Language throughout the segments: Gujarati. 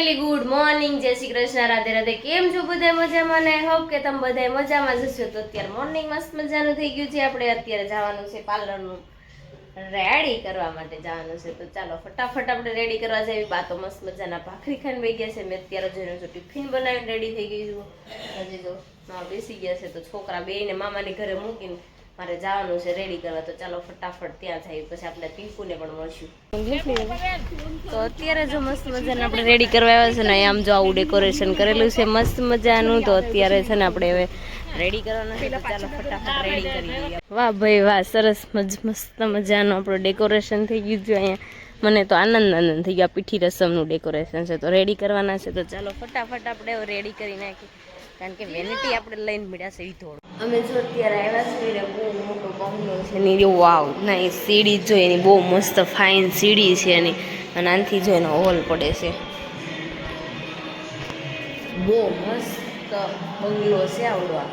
ફેમિલી ગુડ મોર્નિંગ, જય શ્રી કૃષ્ણ, રાધે રાધે. કેમ છો બધા? મજામાં ને? આઈ હોપ કે તમે બધા મજામાં જ હશો. તો અત્યારે મોર્નિંગ મસ્ત મજાનું થઈ ગયું છે. આપણે અત્યારે જવાનું છે પાર્લરનું રેડી કરવા માટે જવાનું છે. તો ચાલો ફટાફટ આપણે રેડી કરવા જઈએ. બા તો મસ્ત મજાના ભાખરી ખાઈને બેસી ગયા છે. મેં અત્યારે જોઈને જો ટિફિન બનાવીને રેડી થઈ ગઈ છું. હજી તો બેસી ગયા છે. તો છોકરા બેયને મામાની ઘરે મૂકીને મારે જવાનું છે રેડી કરવા. તો ચાલો ફટાફટ ત્યાં જઈએ, પછી આપણે ટીપુને પણ મળશું. તો અત્યારે જો મસ્ત મજાને આપણે રેડી કરવા આવ્યા છે ને, આમ જો આવું ડેકોરેશન કરેલું છે મસ્ત મજાનું. તો અત્યારે છે ને આપણે હવે રેડી કરવાના છે. તો ચાલો ફટાફટ રેડી કરી દઈએ. વાહ ભાઈ વાહ, સરસ મસ્ત મજાનું આપણું ડેકોરેશન થઈ ગયું છે અહીંયા. મને તો આનંદ થઈ ગયો. પીઠી રસમનું ડેકોરેશન છે. તો રેડી કરવાના છે. તો ચાલો ફટાફટ આપણે હવે રેડી કરી નાખીએ, કારણ કે વેનિટી આપણે લઈને મળ્યા છે એ થોડું. અમે જો અત્યારે આવ્યા છીએ ને, બહુ મોટો બંગલો છે ને. વાવ ના, એ સીડી જો એની બહુ મસ્ત ફાઇન સીડી છે એની, અને આનાથી જો એનો હોલ પડે છે. બહુ મસ્ત બંગલો છે આવડો.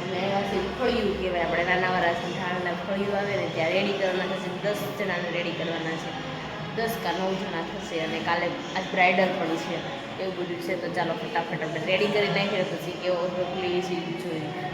અમે આવ્યા છીએ ફળિયું કહેવાય, આપણે નાનાવાળા સંથાણના ફળિયું આવે ને ત્યાં રેડી કરવાના થશે. 10 જણાને રેડી કરવાના છે. 10 કે 9 જણા થશે. અને કાલે આજ બ્રાઇડલ પણ છે, એવું બધું છે. તો ચાલો ફટાફટ આપણે રેડી કરી નાખીએ, પછી કેવો પ્લીઝ જોઈએ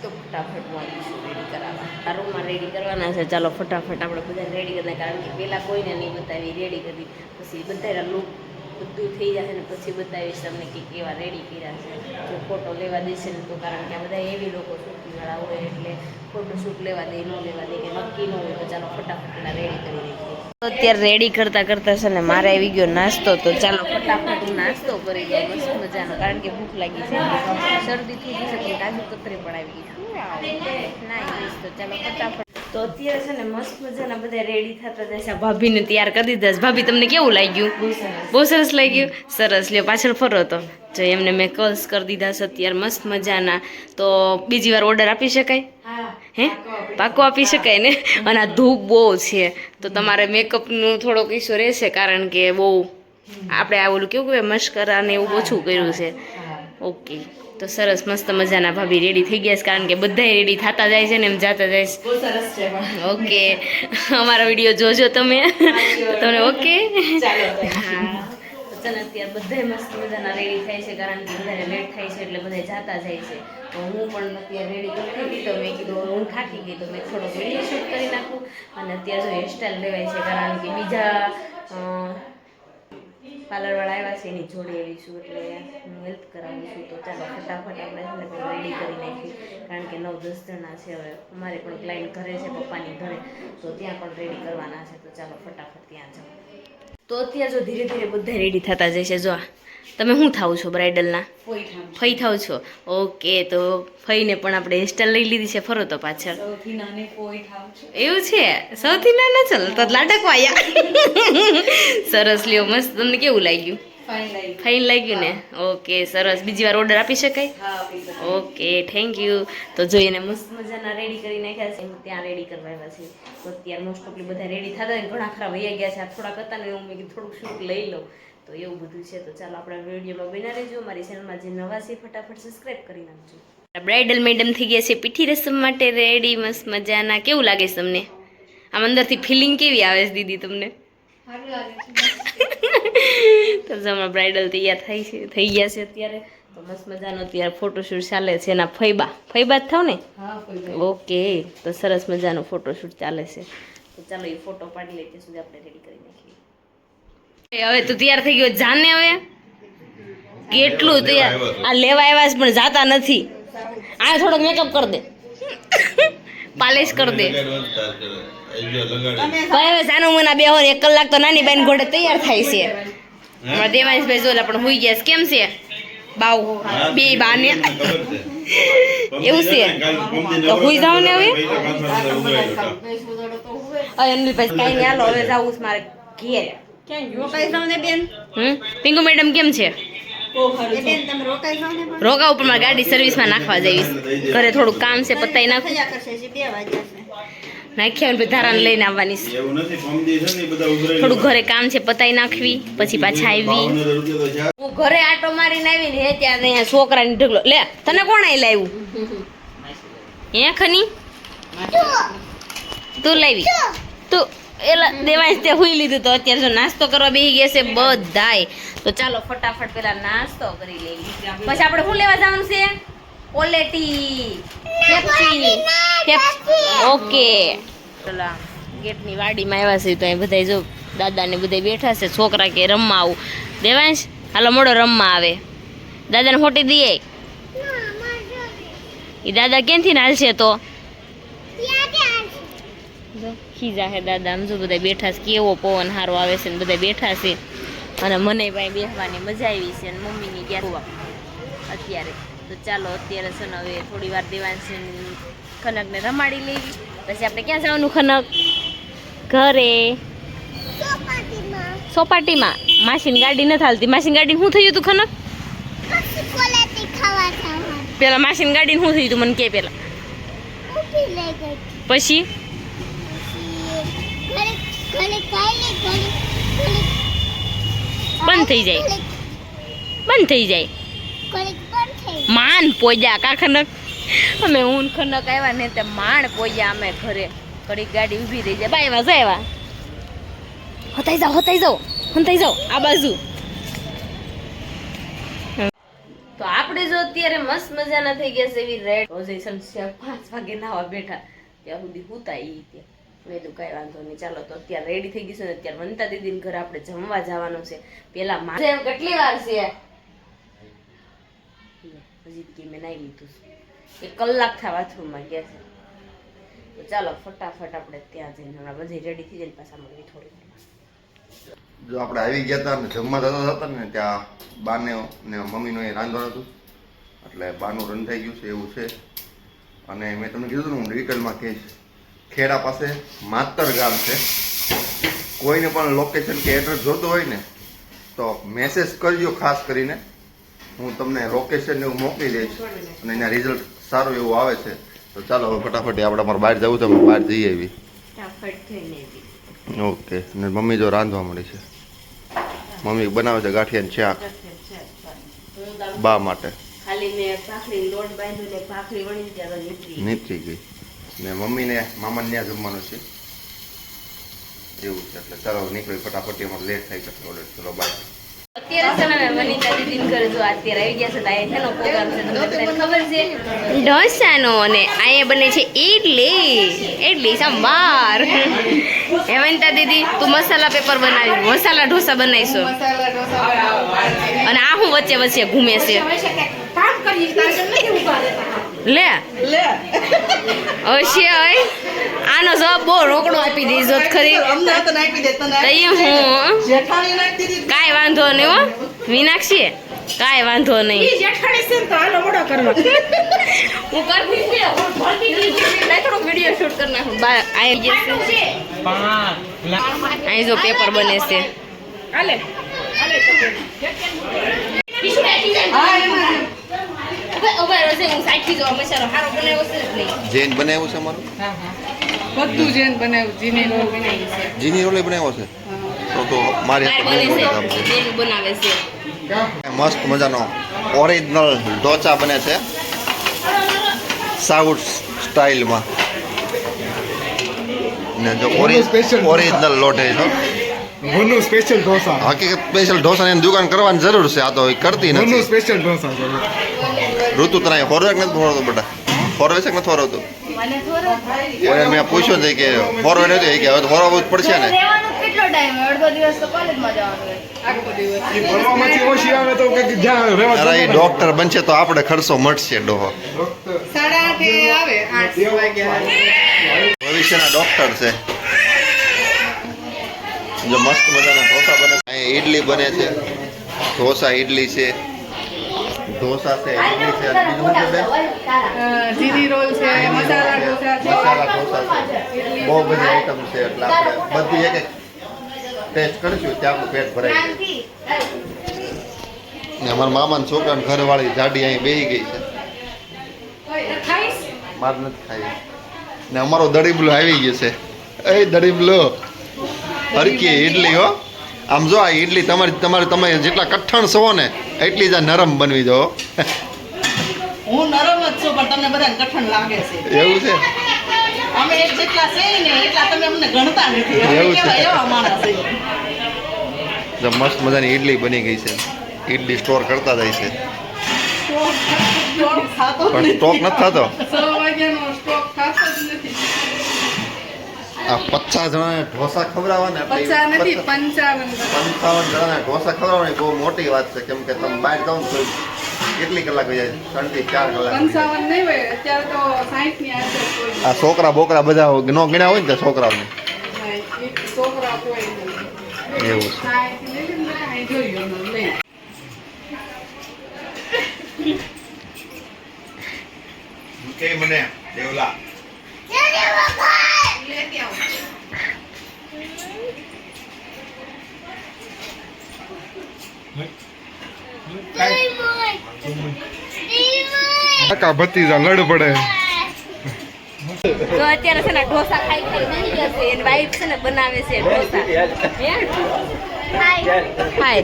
તો ફટાફટ હું આવીશું રેડી કરાવવા. આ રૂમમાં રેડી કરવાના છે. ચાલો ફટાફટ આપણે બધા રેડી કરી, કારણ કે પહેલાં કોઈને નહીં બતાવી, રેડી કરી પછી બધાના લુક બધું થઈ જશે ને પછી બતાવીશ તમને કે કેવા રેડી કર્યા છે. જો ફોટો લેવા દેશે ને તો, કારણ કે આ બધા એવી લોકો શૂટિંગવાળા હોય એટલે ફોટોશૂટ લેવા દે ન લેવા દે કે નક્કી ન હોય. તો ચાલો ફટાફટ એના રેડી કરી નાખીએ. અત્યારે રેડી કરતા છે ને મારે આવી ગયો નાસ્તો. તો ચાલો ફટાફટ હું નાસ્તો કરી દઉં મસ્ત મજાનો, કારણ કે ભૂખ લાગી છે. શરદી થઈ ગઈ છે પણ કાજુ કતરી પણ આવી ગઈ. તો ચાલો ફટાફટ. તો અત્યારે છે ને મસ્ત મજાના બધા રેડી થતા જશે. ભાભીને તૈયાર કરી દીધા. ભાભી તમને કેવું લાગ્યું? બહુ સરસ લાગ્યું. સરસ લ્યો, પાછળ ફરો તો જો એમને મેં કર્લ્સ કરી દીધા છે અત્યારે મસ્ત મજાના. તો બીજી વાર ઓર્ડર આપી શકાય? હે, પાકો આપી શકાય ને? અને આ ધૂપ બહુ છે તો તમારે મેકઅપનું થોડોક ઇસ્યુ રહેશે, કારણ કે બહુ આપણે આ ઓલું કેવું કહેવાય મસ્કરા ને એવું ઓછું કર્યું છે. ઓકે, તો સરસ મસ્ત મજાના ભાભી રેડી થઈ ગયા છે, કારણ કે બધાય રેડી થતા જાય છે ને એમ જાતા જાય છે. બહુ સરસ છે. ઓકે, અમારો વિડીયો જોજો તમે. તમને ઓકે હા. ચાલો અત્યારે બધા મસ્ત મજાના રેડી થાય છે, કારણ કે બધાને લેટ થાય છે એટલે બધા જાતા જાય છે. તો હું પણ અત્યારે રેડી કરતી હતી. તો મેં કીધું હું થાકી ગઈ તો મેં થોડો વિડીયો શૂટ કરી નાખું. અને અત્યારે જો હેરસ્ટાઈલ લેવાય છે, કારણ કે બીજા પાર્લરવાળા આવ્યા છે એની જોડે એવી છું, એટલે હું હેલ્પ કરાવું છું. તો ચાલો ફટાફટ આપણે રેડી કરી નાખીએ, કારણ કે 9-10 જણા છે. હવે અમારે પણ ક્લાયન્ટ ઘરે છે, પપ્પાની ઘરે, તો ત્યાં પણ રેડી કરવાના છે. તો ચાલો ફટાફટ ત્યાં જાઓ. તો અત્યારે જો ધીરે ધીરે બધા રેડી થતા જશે. જો તમે શું થાવ છો બ્રાઇડલના? ફઈ થાવ છો? ઓકે, તો ફઈને પણ આપણે હેરસ્ટાઈલ લઈ લીધી છે. ફરો તો પાછળ. સૌથી નાની ફઈ થાવ છો? એવું છે? સૌથી નાના? ચલ તો લાડકવાયા. સરસ લ્યો, મસ્ત. તમને કેવું લાગ્યું? ફાઇન લાગ્યું ને? ઓકે, સરસ. બીજી વાર ઓર્ડર આપી શકાય? Okay, thank you. તો જોઈને મસ્ત મજાના રેડી કરી નાખ્યા છે. ત્યાં રેડી કરવા આવ્યા છે. તો અત્યારે મોસ્ટ ઓફલી બધા રેડી થતા હોય, ઘણા ખરા વૈયા ગયા છે. થોડાક હતા ને એવું મેં કીધું થોડુંક શૂટ લઈ લઉં. તો એવું બધું છે. તો ચાલો આપણા વિડીયોમાં બના રહેજો. મારી ચેનલમાં જે નવા છે ફટાફટ સબસ્ક્રાઈબ કરી નાખજો. બ્રાઇડલ મેડમ થઈ ગયા છે પીઠી રસમ માટે રેડી મસ્ત મજાના. કેવું લાગે છે તમને? આમ અંદરથી ફિલિંગ કેવી આવે છે દીદી તમને? તો હમણાં બ્રાઇડલ તૈયાર થઈ ગયા છે અત્યારે. તો મસ્ત મજાનો અત્યારે ફોટોશૂટ ચાલે છે. એના ફૈબા જ થાવ ને? ઓકે, તો સરસ મજાનો ફોટોશૂટ ચાલે છે. તો ચાલો એ ફોટો પાડી લઈએ, ત્યાં સુધી આપણે રેડી કરી નાખીએ. હવે તો તૈયાર થઈ ગયો. જાને હવે કેટલું તૈયાર. આ લેવા આવ્યા છે પણ જાતા નથી. આ થોડોક મેકઅપ કરી દે, પાલિશ કરી દે. હવે જાનું મના બે હોય 1 કલાક તો નાની બેન ઘોડે તૈયાર થાય છે. દેવાંશભાઈ જોલા પણ હોઈ ગયા. કેમ છે બાવ? બે બાને એવું છે તો હોઈ જાવ ને. હવે અનિલભાઈ કઈ નહીં, હાલો હવે જાવું મારે ઘેર. પિંકુ મેડમ કેમ છે? રોકા ઉપર મારે ગાડી સર્વિસમાં નાખવા જઈશ. ઘરે થોડુંક કામ છે, પતાઈ નાખું. નાખ્યા ને ધારાને લઈને આવવાની. થોડું ઘરે કામ છે, પતાઈ નાખવી, પછી પાછા આવી. હું ઘરે આટો મારીને આવીને હે ત્યાં અહીંયા છોકરાની ઢગલો. લે, તને કોણ આઈ લાવ્યું? હે ખની તું લાવી? તું એલા દેવાય તે હુઈ લીધું તો અત્યારે જો નાસ્તો કરવા બેસી ગયા છે બધાય. તો ચાલો ફટાફટ પેલા નાસ્તો કરી લઈએ, પછી આપણે શું લેવા જવાનું છે? ઓલેટી ઓકે. પેલા ગેટની વાડીમાં આવ્યા છે તો અહીં બધા જો દાદા ને બધા બેઠા છે. છોકરા કે રમવા આવું. દેવાંશ હાલો મોડો રમવા આવે. દાદાને ફોટી દઈએ. એ દાદા ક્યાંથી હાલશે તો ખીજા હે દાદા. આમ જો બધા બેઠા છે, કેવો પવન સારો આવે છે ને બધા બેઠા છે. અને મને ભાઈ બેસવાની મજા આવી છે અને મમ્મીની ગયા અત્યારે. તો ચાલો અત્યારે છે ને હવે થોડી વાર દેવાંશ ખનકને રમાડી લેવી, પછી આપણે ક્યાં જવાનું? ખનક ઘરે સોપાટીમાં. માસીની ગાડી નથી હાલતી. માસીની ગાડી શું થયું તું ખનક? પેલા માસીની ગાડી શું થયું તું મને કે પેલા? પછી બંધ થઈ જાય, બંધ થઈ જાય. માન પોજ્યા કા ખનક? અમે હું ખનક આવ્યા ને તે માણ પોજ્યા અમે ઘરે. ઘડીક ગાડી ઊભી રહી જાય. બાયમાં જાય હતાઈ જાઓ, હતાઈ જાઓ, હંતાઈ જાઓ આ બાજુ. તો આપણે જો અત્યારે મસ્ત મજાના થઈ ગયા છે એવી રેડ પોઝિશન છે. 5 વાગે નાવા બેઠા ત્યાં સુધી હુતા ઈ ત્યાં મેં તો કઈ વાંધો નહીં. ચાલો તો અત્યારે રેડી થઈ ગઈ છે ને અત્યારે વનિતા દીદીને ઘરે આપણે જમવા જવાનું છે. પેલા મારે કેટલી વાર છે હજી કે મેં નાઈ લીધું છે. 1 કલાક થા બાથરૂમમાં ગયા છે. તો ચાલો ફટાફટ આપણે ત્યાં જઈને હમણાં બધી રેડી થઈ જાય પાછા મળવી થોડી. જો આપણે આવી ગયા હતા ને જમવા જતા હતા ને ત્યાં બાને ને મમ્મીનું એ રાંધવાનું હતું એટલે બાનું રન થઈ ગયું છે એવું છે. અને મેં તમને કીધું ને હું ડિટેલમાં કહીશ. ખેડા પાસે માતર ગામ છે. કોઈને પણ લોકેશન કે એડ્રેસ જોતો હોય ને તો મેસેજ કરજો ખાસ કરીને. હું તમને લોકેશન એવું મોકલી દઈશ અને એના રિઝલ્ટ સારું એવું આવે છે. તો ચાલો હવે ફટાફટ આપણે અમારે બહાર જવું છે, બહાર જઈએ એવી. ઓકે. ને મમ્મી જો રાંધવા મળી છે. મમ્મી બનાવે છે ગાંઠિયાનું શાક બા માટે. નીતરી ગઈ ને મમ્મીને મામાને ત્યાં જમવાનું છે એવું છે. એટલે ચાલો નીકળી ફટાફટ, એમાં લેટ થાય છે. ચલો બાય. અત્યારે છે ને વનિતા દીદીને ઘરે જો અત્યારે આવી ગયા છે તો અહીંયા શેનો પ્રોગ્રામ છે તમને બધાને ખબર છે? ઢોસાનો. અને અહીંયા બને છે ઇડલી સંભાર. હે વનિતા દીદી તું મસાલા પેપર બનાવી, મસાલા ઢોસા બનાવીશો. અને આ હું વચ્ચે વચ્ચે ઘૂમે છે લે અવશ્ય. આનો જવાબ બહુ રોકડો આપી દીધો ખરી. કાંઈ વાંધો નહીં હો મીનાક્ષી, કાંઈ વાંધો નહીં. હું થોડોક વિડીયો શૂટ કરી નાખું. અહીં જો પેપર બને છે. જૈન બનાવ્યું છે અમારું, બધું જૈન બનાવ્યું. જીની રોલે બનાવ્યો છે તો મારી બનાવે છે. મસ્ત મજાનો ઓરિજિનલ ઢોચા બને છે સાઉથ સ્ટાઇલમાં. ને જો ઓરિજિનલ લોટ છે મનુ સ્પેશિયલ ઢોસા. હકીકત સ્પેશિયલ ઢોસાની દુકાન કરવાની જરૂર છે. આ તો કરતી મનુ નથી. સ્પેશિયલ ઢોસા છે. ઋતુ તને ફોરવેક નથી ફોરવતો બેટા? ફોરવે છે કે નથી ફોરવતો? એને મેં પૂછ્યું હતું કે ફોરવે નથી કે હવે તો ફોરવવું જ પડશે ને. કેટલો ટાઈમ? અડધો દિવસ તો કોલેજમાં જવાનું. ઈ ભણવામાંથી ઓછી આવે તો કંઈક જ્યાં રહેવા અરે એ ડોક્ટર બનશે તો આપણે ખર્ચો મળશે. ડોહો 8:30 આવે 8 વાગ્યા ભવિષ્યના ડોક્ટર છે. જો મસ્ત મજાના ઢોસા બને. અહીં ઇડલી બને છે. ઢોસા ઇડલી છે, ઢોસા છે, ઇડલી છે. બીજું શું છે? જીરી રોલ છે, મસાલા ઢોસા છે. મસાલા ઢોસા છે. બહુ બધી આઈટમ છે. એટલે આપણે બધી એક એક ટેસ્ટ કરીશું ત્યાં આપણું પેટ ભરાઈ જાય. ને અમારા મામાના છોકરાને ઘરવાળી જાડી અહીં બેસી ગઈ છે. માર નથી ખાઈ. ને અમારો દડીબલો આવી ગયો છે. એ દડીબલો હરકી ઇડલી હો. આમ જો આ ઇડલી તમે જેટલા કઠણ છો ને એટલી જ નરમ બનવી દો. હું નરમ જ છું પણ તમને બધાને કઠણ લાગે છે. એવું છે? અમે અમે એક જેટલા છે ને એટલા તમે અમને ગણતા નથી અમે એવું છે. કેવા એવા માણસ છે તો મસ્ત મજાની ઈડલી બની ગઈ છે. ઈડલી સ્ટોર કરતા જાય છે ખાતો પણ સ્ટોક નથી થતો. 6 વાગ્યાનો સ્ટોક ખાતો જ નથી આ 50 જણાને ઢોસા ખવડાવવાના એટલે 50 નથી 55 55 જણાને ઢોસા ખવડાવવાની બહુ મોટી વાત છે. કેમ કે તમે બહાર જાઓ ને તો કેટલી કલાક હોય જાય? 3 થી 4 કલાક હોય જાય. 55 નહીં હોય અત્યારે તો 60 ની આસપાસ કોઈ આ છોકરા બોકરા બધા ન ગણ્યા હોય ને તે છોકરાઓને નહીં. એક છોકરા કોઈ નહીં એવું છે. 60 લઈ લે ને અહીં જોઈ લો લઈ કે મને દેવલા લેતી આવો કાકા ભતીજા લડ પડે. તો અત્યારે છે ને ઢોસા ખાઈ ખાઈ બની ગયા છે એની વાઈફ છે ને બનાવે છે ઢોસા હાય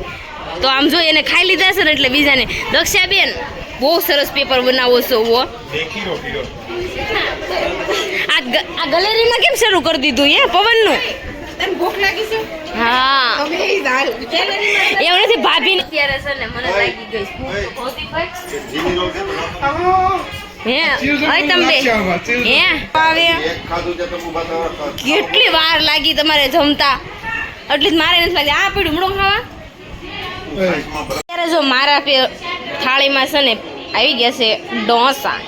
તો આમ જો એને ખાઈ લીધા છે ને એટલે બીજાને દક્ષાબેન બહુ સરસ પેપર બનાવો છો વો આ ગેલેરીમાં કેમ શરૂ કરી દીધું પવનનું તને ભૂખ લાગી છે હા તમે એ જાલ એવું નથી ભાભી અત્યારે છે ને મને લાગી ગઈ ભૂખ તો હોતી ભાઈ હે ઓય તમે હે આવે એક ખાધું છે તો ઉભા થવા કેટલી વાર લાગી તમારે જમતા એટલે જ મારે નથી લાગી આ પડ્યું મડો ખાવા અત્યારે જો મારા થાળીમાં છે ને આવી ગયા છે ઢોસા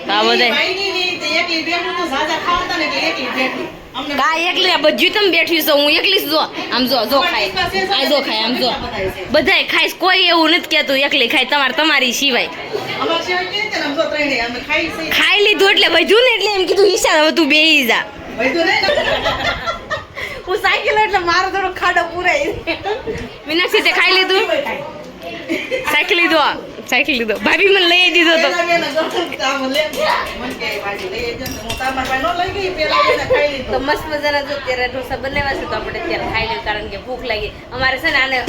તો આ બધા ભાઈની ની એકલી બેઠું તો સાજા ખાવતા ને એટલે એકલી બેઠી અમને કા એકલી આ બધું તમે બેઠી છો હું એકલી જ જો આમ જો ખાય આ જો ખાય આમ જો બધાય ખાય કોઈ એવું નથી કહેતું એકલી ખાય તમારી સિવાય અમાર સેવા કે છે ને આમ જો ત્રણે અમે ખાઈ છે ખાઈ લીધું એટલે બધું ને એટલે એમ કીધું ઈશાન હવે તું બેહી જા વૈધું નહીં હું સાયકલ એટલે મારો થોડો ખાડો પુરાઈ મીનાક્ષી તે ખાઈ લીધું સાયકલ લીધો ભાભી મને લઈ દીધો તો પેલા બેન આમ લે મન કે ભાજી લઈ જજો ને હું તાર પાસે નો લઈ ગઈ પેલા બેન ખાઈ તો લીધું મસ્ત મજાના જો અત્યારે ઢોસા બનાવ્યા છે તો આપણે અત્યારે ખાઈ લઈએ કારણ કે ભૂખ લાગી અમારે છે ને આને એ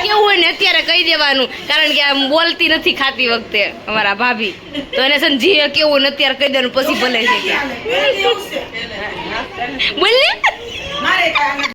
કેવું હોય ને અત્યારે કહી દેવાનું કારણ કે આમ બોલતી નથી ખાતી વખતે અમારા ભાભી તો એને છે ને જે કેવું ને અત્યારે કહી દેવાનું પછી ભલે છે કે એવું છે બોલ ને મારે કાંઈ